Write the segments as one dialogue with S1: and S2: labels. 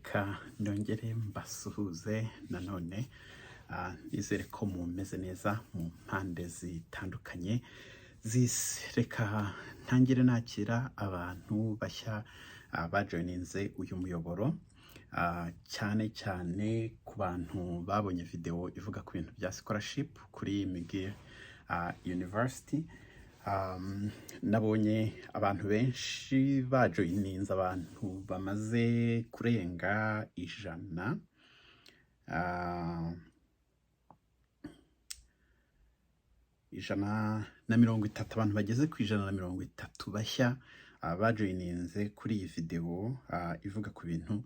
S1: reka ndongere mbasuhuze nanone nizere ko mumeze neza mu mpande zitandukanye z'isi. Reka ntangire nakira abantu bashya bajoininze uyu muyoboro, cyane cyane ku bantu babonye video ivuga ku bintu bya scholarship kuri McGill University. Nabonye abantu benshi bajoininze, abantu bamaze kurenga 100, ijana na 30, abantu bageze ku 130 bashya bajoininze kuri iyi video ivuga ku bintu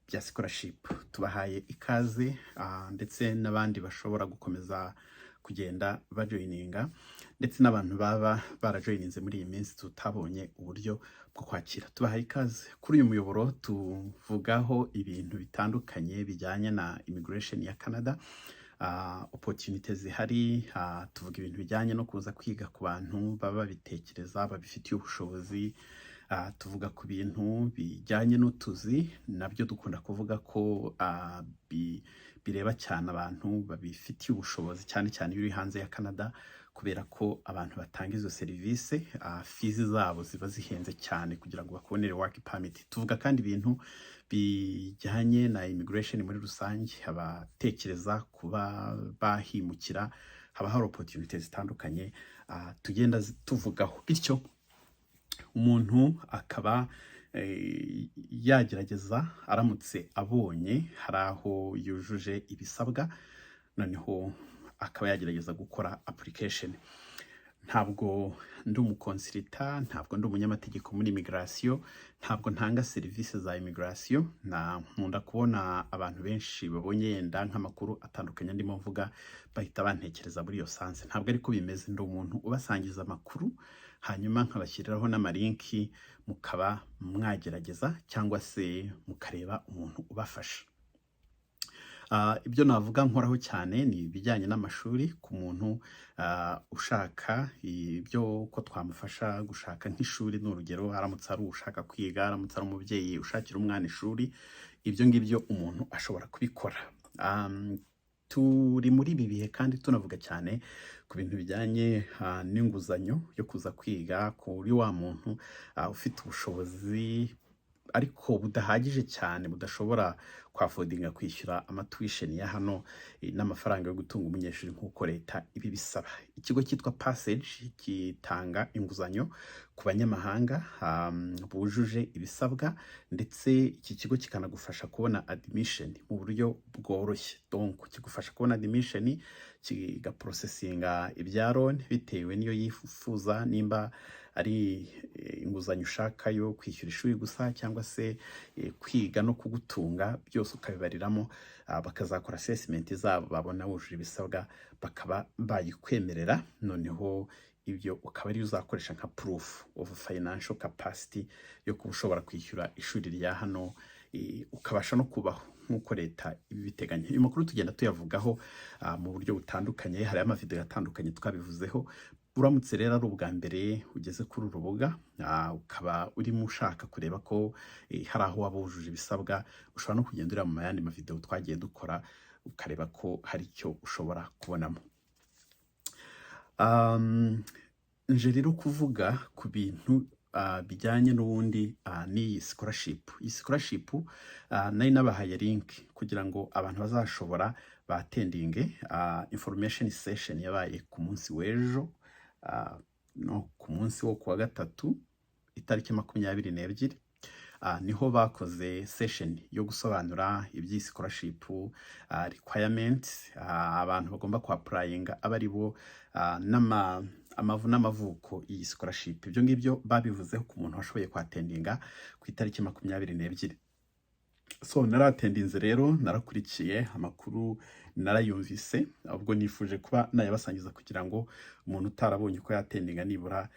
S1: bya scholarship. Tubahaye ikaze, ndetse n'abandi bashobora gukomeza kugenda bajoininga, ndetse n'abantu baba barajoininze muri iyi minsi tutabonye uburyo bwo kwakira. Tubahaye ikaze kuri uyu muyoboro. Tuvugaho ibintu bitandukanye bijyanye na immigration ya Canada, opportunities zihari. Tuvuga ibintu bijyanye no kuza kwiga ku bantu baba babitekereza, babifitiye ubushobozi. Tuvuga ku bintu bijyanye n'utuzi, nabyo dukunda kuvuga ko bireba cyane abantu babifitiye ubushobozi, cyane cyane iyo uri hanze ya Canada, kubera ko abantu batanga izo serivisi fees zabo ziba zihenze cyane kugira ngo bakubonere work permit. Tuvuga kandi ibintu bijyanye na immigration muri rusange, abatekereza kuba bahimukira, haba hari opportunities zitandukanye tugenda tuvugaho, bityo umuntu akaba yagerageza aramutse abonye hari aho yujuje ibisabwa, noneho akaba yagerageza gukora application. Ntabwo ndi umukonsilita, ntabwo ndi umunyamategeko muri immigration, ntabwo ntanga serivisi za immigration. Nkunda kubona abantu benshi babonye yenda nk'amakuru atandukanye ndimo mvuga bahita bantekereza muri iyo sanse. Ntabwo ariko bimeze. Ndi umuntu ubasangiza amakuru, hanyuma nkabashyiriraho n'amalinki, mukaba mwagerageza cyangwa se mukareba umuntu ubafasha. Ibyo navuga nkoraho cyane ni ibijyanye n'amashuri, ku muntu ushaka ibyo ko twamufasha gushaka nk'ishuri. N'urugero, aramutse ari ushaka kwiga, aramutse ari umubyeyi ushakira umwana ishuri, ibyo ngibyo umuntu ashobora kubikora. Turi muri ibi bihe kandi tunavuga cyane ku bintu bijyanye n'inguzanyo yo kuza kwiga kuri wa muntu ufite ubushobozi ariko budahagije cyane, budashobora kwafodinga kwishyura amatuition ya hano n'amafaranga yo gutunga umunyeshuri nk'uko leta ibi bisaba. Ikigo cyitwa Passage gitanga inguzanyo ku banyamahanga bujuje ibisabwa, ndetse iki kigo kikanagufasha kubona admission mu buryo bworoshye. Donc kigufasha kubona admission, kigaprocessinga ibya loan bitewe niyo yifuza, nimba ari inguzanyo ushaka yo kwishyura ishuri gusa cyangwa se kwiga no kugutunga, byose ukabibariramo. Bakazakora assessment zabo, babona wujuje ibisabwa bakaba bayikwemerera, noneho ibyo ukaba ari uzakoresha nka proof of financial capacity yo kuba ushobora kwishyura ishuri rya hano, ukabasha no kubaho nk'uko leta ibiteganya. Uyu makuru tugenda tuyavugaho mu buryo butandukanye, hari amavideo atandukanye twabivuzeho. Uramutse rero ari ubwa mbere ugeze kuri uru rubuga, ukaba urimo ushaka kureba ko hari aho waba wujuje ibisabwa, ushobora no kugenda ureba mu yandi mavideo twagiye dukora, ukareba ko hari icyo ushobora kubonamo. Nje rero kuvuga ku bintu bijyanye n'ubundi n'iyi scholarship. Iyi scholarship nari nabahaye link kugira ngo abantu bazashobora batendinge information session yabaye ku munsi w'ejo, no ku munsi wo kuwa gatatu itariki 22, niho bakoze session yo gusobanura iby'i scholarship requirements, abantu bagomba ku applyinga abari bo n'amavuko iyi scholarship. Ibyo ngibyo babivuzeho ku muntu washoboye kwatendinga ku itariki 22. So naratendinze rero, narakurikiye amakuru, narayumvise, ubwo nifuje kuba nayabasangiza kugira ngo umuntu utarabonye ko yatendinga nibura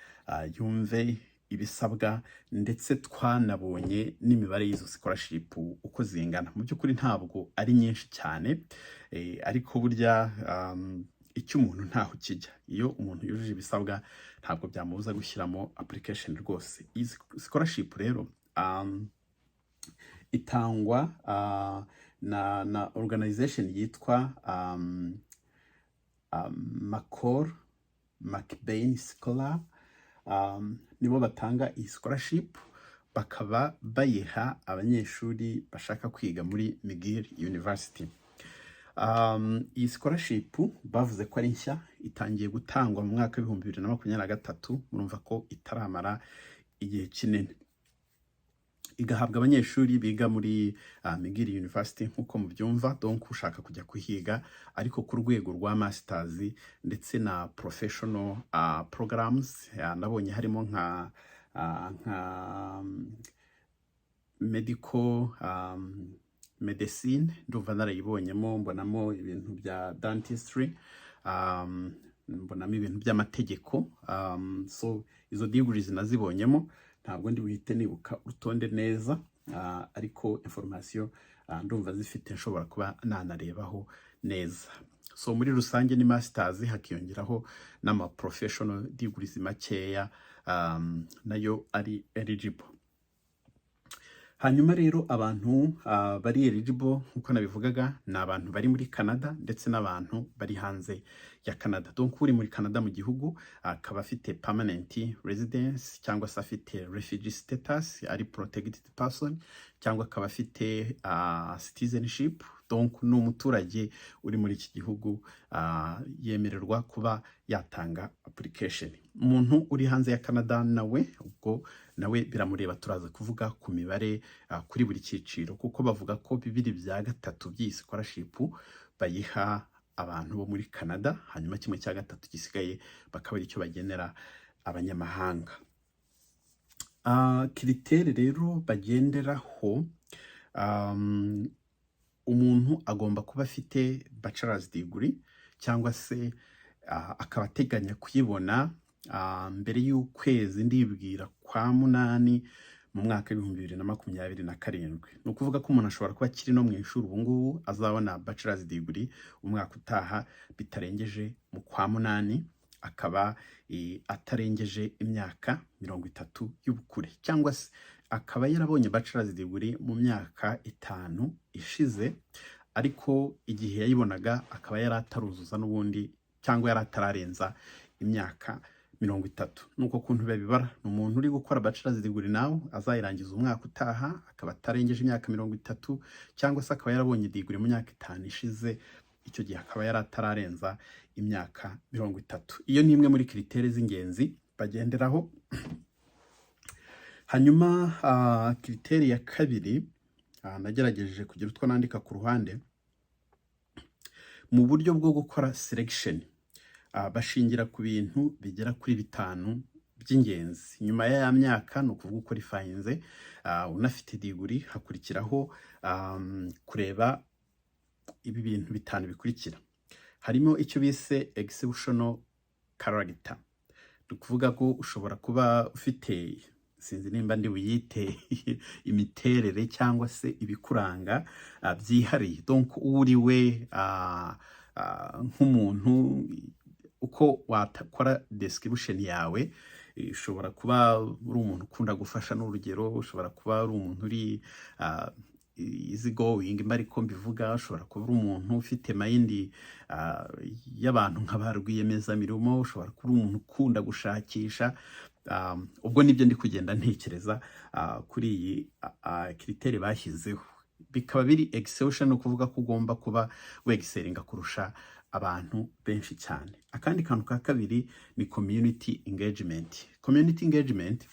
S1: yumve ibisabwa, ndetse twanabonye n'imibare y'izo scholarship uko zingana. Mu by'ukuri ntabwo ari nyinshi cyane, ariko burya icyo umuntu ntaho kijya. Iyo umuntu yujuje ibisabwa ntabwo byamubuza gushyiramo application rwose. Iyi scholarship rero itangwa na organization yitwa Macor McBain Scholar. Nibo batanga iyi scholarship, bakaba bayiha abanyeshuri bashaka kwiga muri McGill University. Iyi scholarship bavuze ko ari nshya, itangiye gutangwa mu mwaka w'ibihumbi 2023. Murumva ko itaramara igihe kinini. Igahabwa abanyeshuri biga muri McGill University nk'uko mubyumva, donc ushaka kujya kuhiga ariko ku rwego rwa masters ndetse na professional programs. Nabonye harimo nka medical medicine, ndumva narayibonyemo, mbonamo ibintu bya dentistry, mbonamo ibintu by'amategeko. So izo degrees nazibonyemo, ntabwo ndi buhite nibuka urutonde neza, ariko information ndumva zifite, nshobora kuba nanarebaho neza. So muri rusange ni masters, hakiyongeraho n'ama professional degrees makeya nayo ari eligible. Hanyuma rero abantu bari eligible nkuko nabivugaga ni abantu bari muri Canada ndetse n'abantu bari hanze ya Canada. Donc uri muri Canada mu gihugu akaba afite permanent residence cyangwa se afite refugee status, ari protected person, cyangwa akaba afite citizenship. Donc ni umuturage uri muri iki gihugu yemererwa kuba yatanga application. Umuntu uri hanze ya Canada nawe ubwo nawe biramureba. Turaza kuvuga ku mibare kuri buri cyiciro, kuko bavuga ko 2/3 by'iyi scholarship bayiha abantu bo muri Canada, hanyuma 1/3 gisigaye bakaba ari cyo bagenera abanyamahanga. Kiritere rero bagenderaho, umuntu agomba kuba afite bachelor's degree cyangwa se akaba ateganya kuyibona mbere y'ukwezi ndibwira kwa 8 mu mwaka w'ibihumbi 2027. Ni ukuvuga ko umuntu ashobora kuba akiri no mu ishuri ubu ngubu azabona bachelor's degree umwaka utaha bitarengeje mu kwa 8, akaba atarengeje imyaka 30 y'ubukure, cyangwa se akaba yarabonye bachelor's degree mu myaka 5 ishize, ariko igihe yayibonaga akaba yarataruzuza n'ubundi cyangwa yaratararenza imyaka 30. Nuko kuntu babibara, umuntu uri gukora bachelor's degree nawe azayirangiza umwaka utaha akaba atarengeje imyaka 30, cyangwa se akaba yarabonye degree mu myaka 5 ishize, icyo gihe akaba yaratararenza imyaka 30. Iyo ni imwe muri kritere z'ingenzi bagenderaho. Hanyuma kritere ya kabiri, nagerageje kugira utwo nandika ku ruhande. Mu buryo bwo gukora selection bashingira ku bintu bigera kuri 5 by'ingenzi. Nyuma ya myaka no kuvuga uko rifahinze, unafite degree, hakurikiraho kureba ibi bintu 5 bikurikira. Harimo icyo bise exceptional character. Dukuvuga ko ushobora kuba ufite, sinzi nimba ndi buyite imiterere cyangwa se ibikuranga byihariye. Donc uriwe nk'umuntu, uko watakora description yawe, ushobora kuba uri umuntu ukunda gufasha, n'urugero ushobora kuba uri umuntu uri easy going, ariko mbivuga ushobora kuba uri umuntu ufite mind y'abantu nk'abarwiyemezamirimo, ushobora kuba uri umuntu ukunda gushakisha. Ubwo nibyo ndi kugenda ntekereza kuri iyi kritere bashyizeho. Bikaba biri exception, kuvuga ko ugomba kuba wegiselinga kurusha abantu benshi cyane. Akandi kantu ka kabiri ni community engagement. Community engagement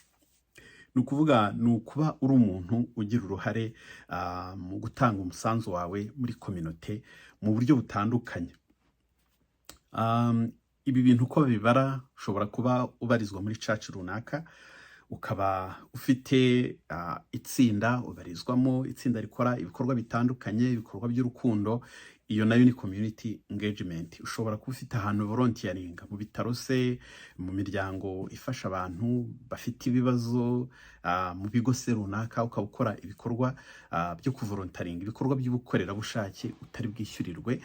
S1: ni ukuvuga ni ukuba uri umuntu ugira uruhare mu gutanga umusanzu wawe muri community mu buryo butandukanye. Ibi bintu uko bibara, ushobora kuba ubarizwa muri church runaka, ukaba ufite itsinda ubarizwamo, itsinda rikora ibikorwa bitandukanye, ibikorwa by'urukundo. Iyo nayo ni community engagement. Ushobora kuba ufite ahantu volunteering mu bitaro se, mu miryango ifasha abantu bafite ibibazo, mu bigo se runaka, ukaba ukora ibikorwa byo kuvolunteering, ibikorwa by'ubukorerabushake utari bwishyurirwe.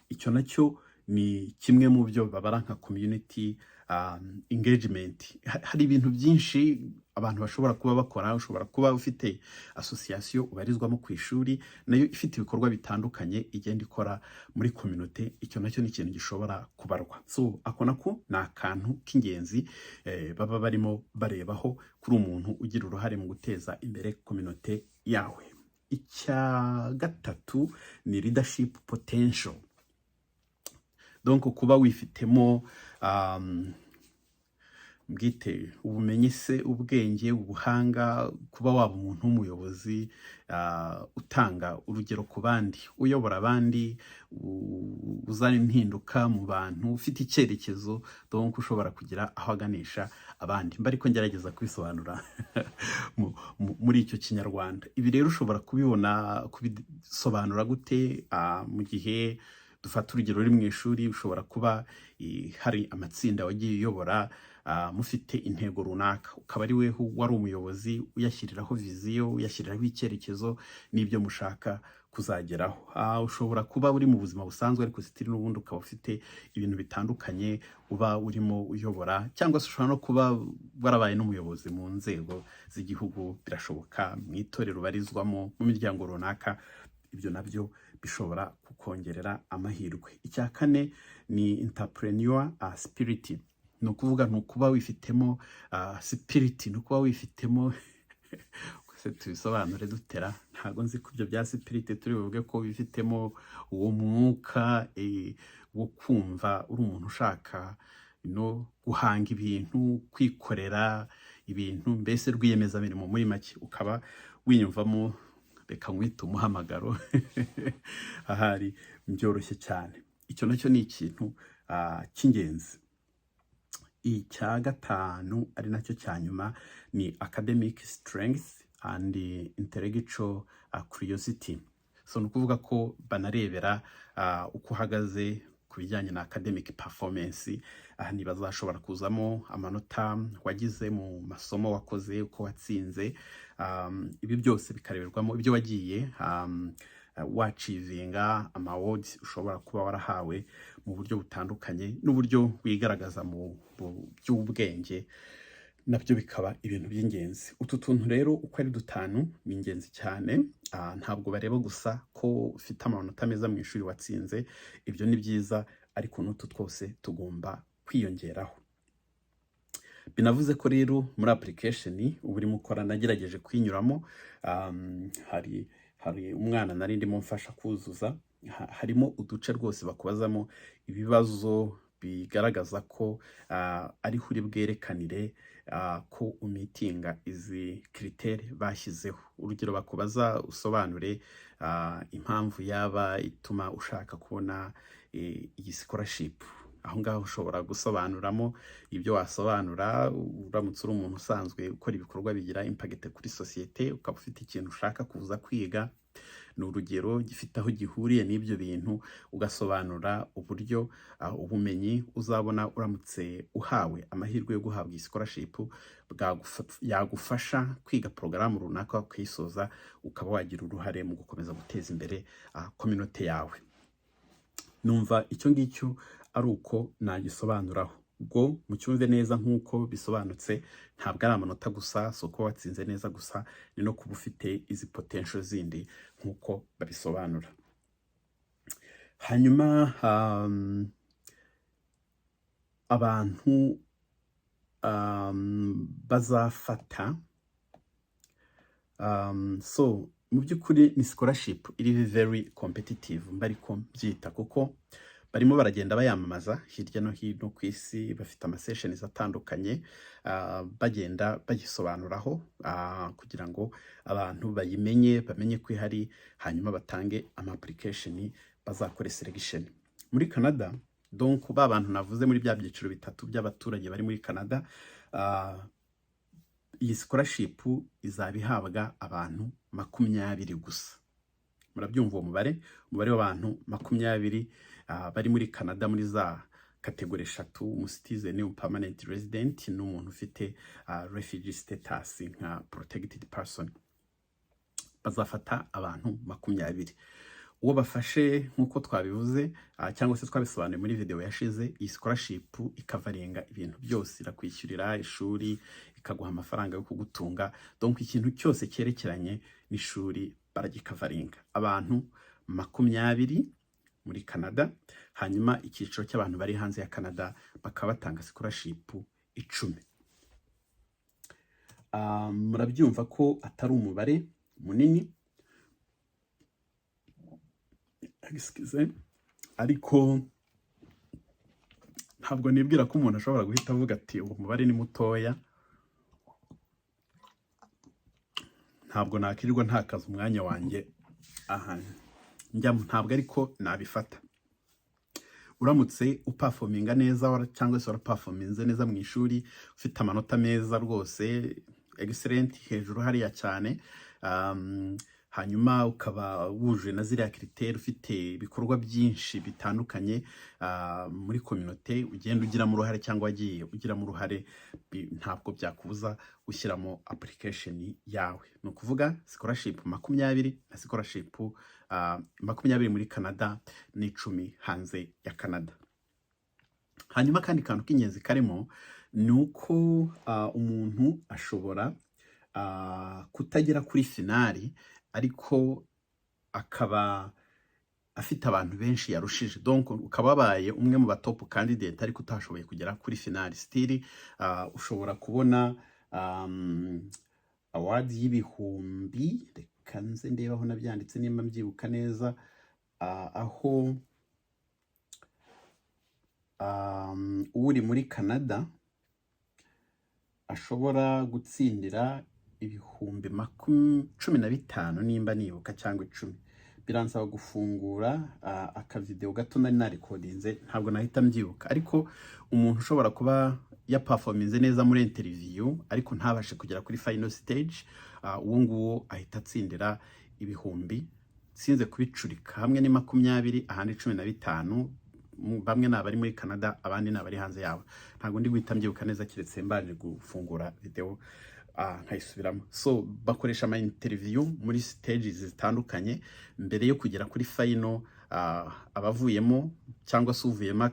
S1: Icyo nacyo ni kimwe mu byo babara nka community engagement. Hari ibintu byinshi abantu bashobora kuba bakora. Ushobora kuba ufite association ubarizwamo ku ishuri nayo ifite ibikorwa bitandukanye igenda ikora muri community. Icyo nacyo ni ikintu gishobora kubarwa. So ako nako ni akantu k'ingenzi baba barimo barebaho kuri umuntu ugira uruhare mu guteza imbere community yawe. Icya gatatu ni leadership potential. Donc kuba wifitemo bwite ubumenyi se, ubwenge, ubuhanga, kuba waba umuntu w'umuyobozi utanga urugero ku bandi, uyobora abandi, uzana impinduka mu bantu, ufite icyerekezo, donc ushobora kugira aho aganisha abandi. Mba ariko ngerageza kwisobanura muri icyo kinyarwanda. Ibi rero ushobora kubisobanura gute? Mu gihe dufata urugero uri mu ishuri, ushobora kuba hari amatsinda wagiye uyobora, mufite intego runaka, ukaba ari we wari umuyobozi uyashyiriraho viziyo, uyashyiriraho icyerekezo n'ibyo mushaka kuzageraho. Ushobora kuba uri mu buzima busanzwe ariko sitiri n'ubundi ukaba ufite ibintu bitandukanye uba urimo uyobora, cyangwa se ushobora no kuba warabaye n'umuyobozi mu nzego z'igihugu, birashoboka, mu itorero ubarizwamo, mu miryango runaka. Ibyo nabyo bishobora kukongerera amahirwe. Icya kane ni entrepreneur spirit. Ni ukuvuga ni ukuba wifitemo spirit, ni ukuba wifitemo se tubisobanure dutera, ntabwo nzi ko ibyo bya spirit turi buvuge ko wifitemo uwo mwuka wo kumva uri umuntu ushaka no guhanga ibintu, kwikorera ibintu, mbese rwiyemezamirimo muri make, ukaba wiyumvamo, reka nkwite umuhamagaro ahari byoroshye cyane. Icyo nacyo ni ikintu cy'ingenzi. Icya gatanu ari nacyo cya nyuma ni academic strength and intellectual curiosity. So ni ukuvuga ko banarebera uko uhagaze ku bijyanye na academic performance. Aha ntibazashobora kuzamo amanota wagize mu masomo wakoze, uko watsinze. Ibi byose bikareberwamo ibyo wagiye wacivinga, awards ushobora kuba warahawe mu buryo butandukanye, n'uburyo wigaragaza mu by'ubwenge, nabyo bikaba ibintu by'ingenzi. Utu tuntu rero uko ari dutanu ni ingenzi cyane. Ntabwo bareba gusa ko ufite amanota meza mu ishuri watsinze, ibyo ni byiza, ariko n'utu twose tugomba kwiyongeraho. Binavuze ko rero muri application uba urimo ukora, nagerageje kwinyuramo, hari umwana nari ndimo mfasha kuzuza, harimo uduce rwose bakubazamo ibibazo bigaragaza ko ariho uri bwerekanire ko umitinga izi critère bashyizeho. Urugero bakubaza usobanure impamvu yaba ituma ushaka kubona iyi scholarship. Aho ngaho ushobora gusobanuramo ibyo wasobanura. Uramutse uri umuntu usanzwe ukora ibikorwa bigira impact kuri societe, ukaba ufite ikintu ushaka kuza kwiga, ni urugero gifite aho gihuriye n'ibyo bintu, ugasobanura uburyo ubumenyi uzabona uramutse uhawe amahirwe yo guhabwa iyi scholarship yagufasha kwiga porogaramu runaka, ukayisoza ukaba wagira uruhare mu gukomeza guteza imbere community yawe. Numva icyo ngicyo ari uko nagisobanuraho. Ubwo mucyumve neza nk'uko bisobanutse, ntabwo ari amanota gusa, si uko watsinze neza gusa, ni no kuba ufite izi potential zindi nk'uko babisobanura. Hanyuma abantu bazafata, so mu by'ukuri ni scholarship iri very competitive, mbariko byita, kuko barimo baragenda bayamamaza hirya no hino ku isi, bafite amasessions atandukanye, bagenda bayisobanuraho kugira ngo abantu bayimenye, bamenye ko ihari, hanyuma batange ama application bazakore selection. Muri Canada, donc ba bantu navuze muri bya byiciro bitatu by'abaturage bari muri Canada, iyi scholarship izaba ihabwa abantu 20 gusa. Murabyumva uwo mubare w'abantu 20 bari muri Canada, muri za kategori 3: umu-citizen, permanent resident, n'umuntu ufite refugee status nka protected person. Bazafata abantu 20. uwo bafashe nk'uko twabivuze cyangwa se twabisobanuye muri video yashize, iyi scholarship ikavaringa ibintu byose, irakwishyurira ishuri, ikaguha amafaranga yo kugutunga, donc ikintu cyose cyerekeranye n'ishuri baragikavaringa. Abantu 20 muri Canada, hanyuma icyiciro cy'abantu bari hanze ya Canada bakaba batanga scholarship 10. Murabyumva ko atari umubare munini, ariko ntabwo nibwira ko umuntu ashobora guhita avuga ati uwo mubare ni mutoya. Ntabwo nakirirwa ntakaza umwanya wanjye ntabwo ariko nabifata. Uramutse uperforminga neza cyangwa se waraperforminze neza mu ishuri, ufite amanota meza rwose excellent hejuru hariya cyane, hanyuma ukaba wuje na ziriya critère, ufite ibikorwa byinshi bitandukanye muri community ugenda ugiramo uruhare cyangwa wagiye ugiramo uruhare, ntabwo byakubuza gushyiramo application yawe. Ni ukuvuga scholarship 20 na scholarship 20 muri Canada n'10 hanze ya Canada. Hanyuma kandi kantu k'ingenzi karimo ni uko umuntu ashobora kutagera kuri finali ariko akaba afite abantu benshi yarushije, donc ukaba wabaye umwe mu batop candidate ariko utashoboye kugera kuri finali, still ushobora kubona award y'ibihumbi. Reka nze ndeba aho nabyanditse nimba mbyibuka neza, aho uri muri Canada ashobora gutsindira ibihumbi 15 nimba nibuka cyangwa 10. Biransaba gufungura akavideo gato nari narekodinze, ntabwo nahita mbyibuka, ariko umuntu ushobora kuba ya performinze neza muri interview ariko ntabashe kugera kuri final stage, uwo nguwo ahita atsindira ibihumbi, sinze kubicurika, hamwe ni 20 ahandi 15. Bamwe nabari muri Canada abandi nabari hanze yabo, ntabwo ndi guhita mbyibuka neza kiretse mbaje gufungura video nkayisubiramo. So bakoresha ama interview muri stages zitandukanye mbere yo kugera kuri final. Abavuyemo cyangwa se uvuyemo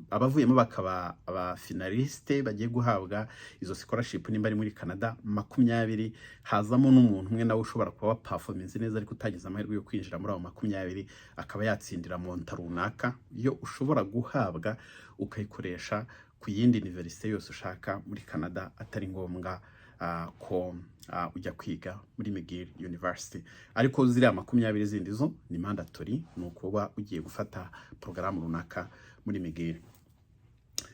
S1: abavuyemo bakaba aba finaliste bagiye guhabwa izo scholarship nimba ari muri Canada 20. Hazamo n'umuntu umwe nawe ushobora kuba performance neza ariko utagize amahirwe yo kwinjira muri abo 20, akaba yatsindira monta runaka yo ushobora guhabwa ukayikoresha ku yindi university yose ushaka muri Canada, atari ngombwa ko ujya kwiga muri McGill University. Ariko ziriya 20 zindi zo ni mandatory, ni ukuba ugiye gufata porogaramu runaka muri McGill.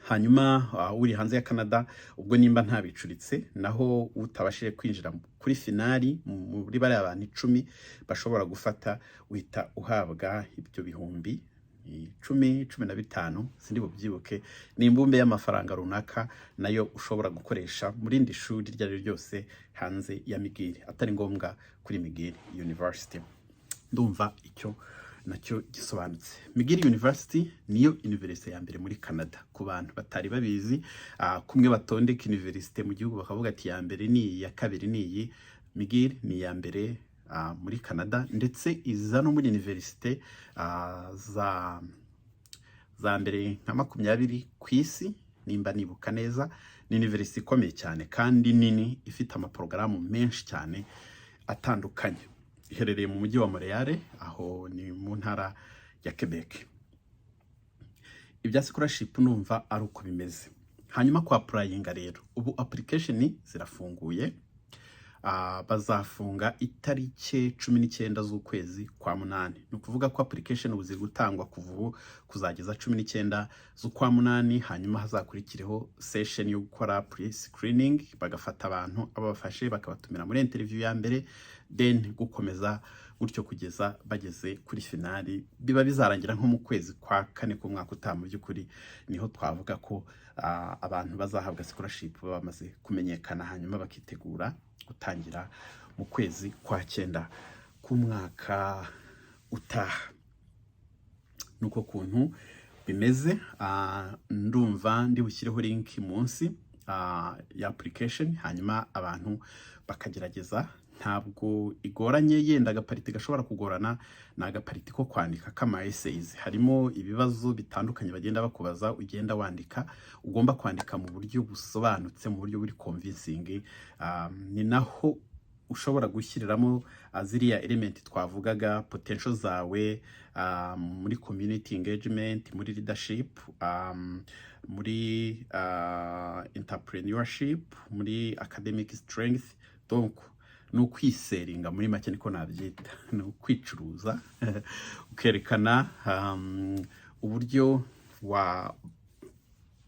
S1: Hanyuma uri hanze ya Canada, ubwo nimba ntabicuritse, naho utabashije kwinjira kuri finali muri bari abantu 10 bashobora gufata, uhita uhabwa ibyo bihumbi 10-15, sindi bubyibuke, ni imbumbe y'amafaranga runaka nayo ushobora gukoresha muri indi shuri ryari ryose hanze ya McGill, atari ngombwa kuri McGill University. Ndumva icyo nacyo gisobanutse. McGill University niyo university ya mbere muri Canada. Ku bantu batari babizi, kumwe batondeka university mu gihugu bakavuga ati ya mbere ni iyi, ya kabiri ni iyi, McGill ni ya mbere muri Canada, ndetse iza no muri university za mbere nka 20 ku isi nimba nibuka neza. Ni university ikomeye cyane kandi nini, ifite amaporogaramu menshi cyane atandukanye. Iherereye mu mujyi wa Montreal, aho ni mu ntara ya Quebec. Ibya scholarship numva ari uko bimeze. Hanyuma kwa applyinga rero, ubu application zirafunguye. Bazafunga itariki 19 z'ukwezi kwa 8. Ni ukuvuga ko application ubu ziri gutangwa kuva kuzageza 19 z'ukwa 8. Hanyuma hazakurikireho session yo gukora pre-screening, bagafata abantu abafashe bakabatumira muri interview ya mbere, then gukomeza gutyo kugeza bageze kuri finali. Biba bizarangira nko mu kwezi kwa 4 ku mwaka utaha. Mu by'ukuri niho twavuga ko abantu bazahabwa scholarship bamaze kumenyekana, hanyuma bakitegura gutangira mu kwezi kwa 9 ku mwaka utaha. Nuko kuntu bimeze. Ndumva ndi bushyireho link munsi ya application, hanyuma abantu bakagerageza ntabwo igoranye, yenda agapariti gashobora kugorana ni agapariti ko kwandika k'ama essays. Harimo ibibazo bitandukanye bagenda bakubaza, ugenda wandika, ugomba kwandika mu buryo busobanutse, mu buryo buri convincing. Ni naho ushobora gushyiriramo ziriya element twavugaga, potential zawe, muri community engagement, muri leadership, muri entrepreneurship, muri academic strength. Donc ni ukwiseringa muri make niko nabyita, ni ukwicuruza ukerekana uburyo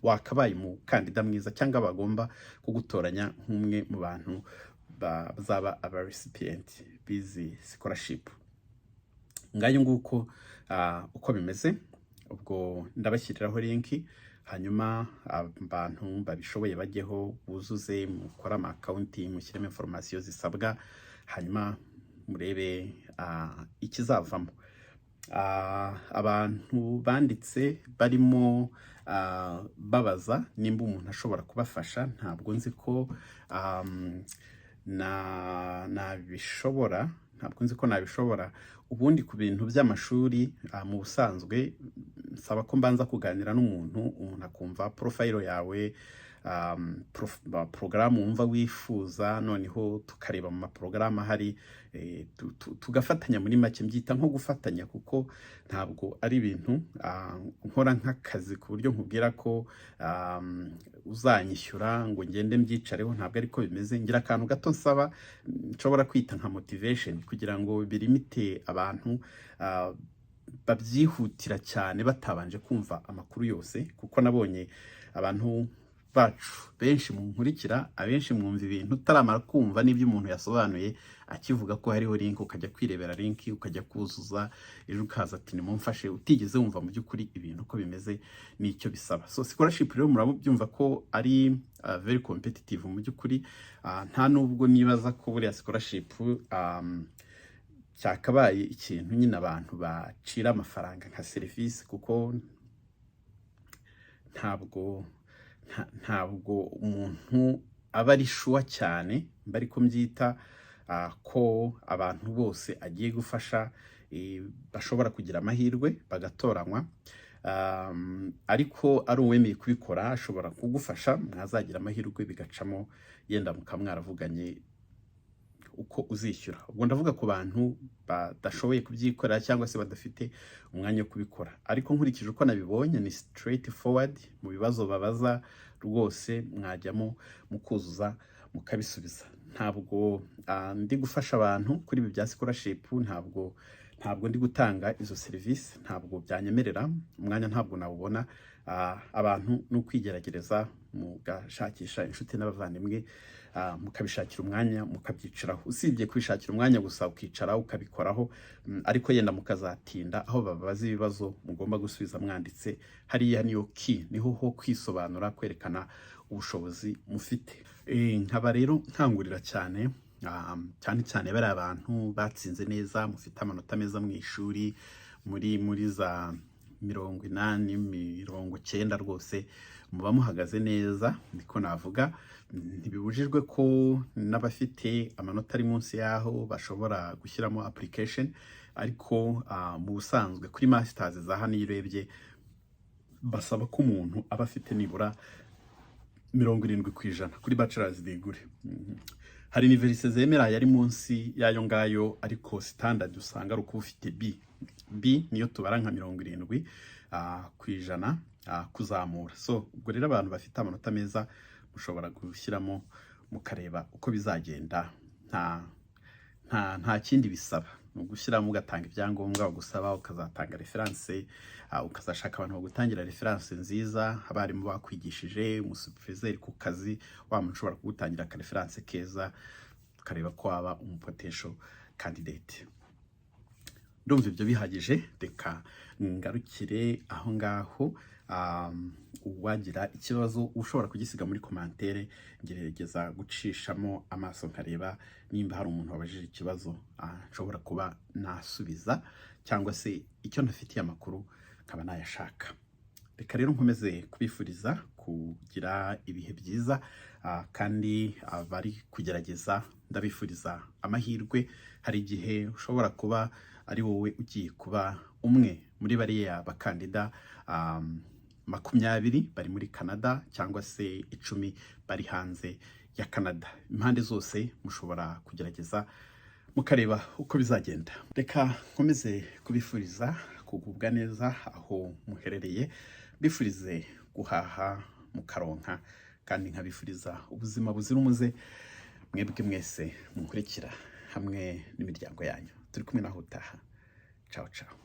S1: wakabaye umukandida mwiza cyangwa bagomba kugutoranya nk'umwe mu bantu bazaba aba recipient bizi scholarship. Ngayo nguko uko bimeze. Ubwo ndabashyiriraho linki, hanyuma abantu babishoboye bajyeho buzuze, mukora ama account, mushyiremo information zisabwa, hanyuma murebe ikizavamo. Abantu banditse barimo babaza nimba umuntu ashobora kubafasha. Ntabwo nzi ko nabishobora. Ubundi ku bintu by'amashuri mu busanzwe nsaba ko mbanza kuganira n'umuntu, akumva profile yawe, porogaramu wumva wifuza, noneho tukareba mu maporogaramu ahari, tugafatanya. Muri make mbyita nko gufatanya, kuko ntabwo ari ibintu nkora nk'akazi ku buryo nkubwira ko uzanyishyura ngo ngende mbyicareho. Ntabwo ariko bimeze. Ngira akantu gato nsaba nshobora kwita nka motivation, kugira ngo birimite abantu babyihutira cyane batabanje kumva amakuru yose, kuko nabonye abantu bacu benshi munkurikira, abenshi mwumva ibintu utaramara kumva n'ibyo umuntu yasobanuye akivuga ko hariho link, ukajya kwirebera link, ukajya kuzuza, ejo ukaza ati nimumfashe, utigeze wumva mu by'ukuri ibintu uko bimeze n'icyo bisaba. So scholarship rero murabyumva ko ari very competitive mu by'ukuri. Nta nubwo nibaza ko buriya scholarship cyakabaye ikintu nyine abantu bacira amafaranga nka serivisi, kuko ntabwo umuntu aba ari shuwa cyane, bari ko mbyita ko abantu bose agiye gufasha bashobora kugira amahirwe bagatoranywa. Ariko ari uwemeye kubikora ashobora kugufasha, mwazagira amahirwe bigacamo, yenda mukamwaravuganye uko uzishyura. Ubwo ndavuga ku bantu badashoboye kubyikorera cyangwa se badafite umwanya wo kubikora. Ariko nkurikije uko nabibonye ni straight forward. Mu bibazo babaza rwose mwajyamo mukuzuza mukabisubiza. Ntabwo ndi gufasha abantu kuri ibi bya scholarship, ntabwo ndi gutanga izo serivisi, ntabwo byanyemerera, umwanya ntabwo nawubona. Abantu no kwigerageza mugashakisha inshuti n'abavandimwe, mukabishakira umwanya mukabyicaraho. Usibye kwishakira umwanya gusa ukicara ukabikoraho, ariko yenda mukazatinda aho babaza ibibazo mugomba gusubiza mwanditse. Hariya niyo key, niho ho kwisobanura, kwerekana ubushobozi mufite. Nkaba rero nkangurira cyane cyane bari abantu batsinze neza, mufite amanota meza mu ishuri, muri za 80, 90 rwose, muba muhagaze neza, niko navuga. Ntibibujijwe ko n'abafite amanota ari munsi yaho bashobora gushyiramo application, ariko mu busanzwe kuri masters za hano iyo urebye basaba ko umuntu aba afite nibura 70%, kuri bachelor's degree. Hari universite zemera yari munsi yayo ngayo, ariko standard usanga ari uko ufite B niyo tubara nka 70% kuzamura. So ubwo rero abantu bafite amanota meza mushobora gushyiramo mukareba uko bizagenda. Nta kindi bisaba, ni ugushyiramo ugatanga ibyangombwa bagusaba, ukazatanga reference, ukazashaka abantu bagutangira reference nziza, abarimu bakwigishije, umusuperviseur ku kazi, wa muntu ushobora kugutangira ka reference keza, ukareba ko waba potential candidate. Ndumva ibyo bihagije, reka ngarukire aho ngaho. Uwagira ikibazo ushobora kugisiga muri commentaire, ngerageza gucishamo amaso nkareba nimba hari umuntu wabajije ikibazo nshobora kuba nasubiza, cyangwa se icyo ntafitiye amakuru nkaba nayashaka. Reka rero nkomeze kubifuriza kugira ibihe byiza, kandi abari kugerageza ndabifuriza amahirwe. Hari igihe ushobora kuba ari wowe ugiye kuba umwe muri bariya bakandida 20 bari muri Canada cyangwa se 10 bari hanze ya Canada. Impande zose mushobora kugerageza mukareba uko bizagenda. Reka nkomeze kubifuriza kugubwa neza aho muherereye, bifurize guhaha mukaronka, kandi nkabifuriza ubuzima buzira umuze mwebwe mwese munkurikira hamwe n'imiryango yanyu. Turi kumwe naho utaha. Ciao ciao.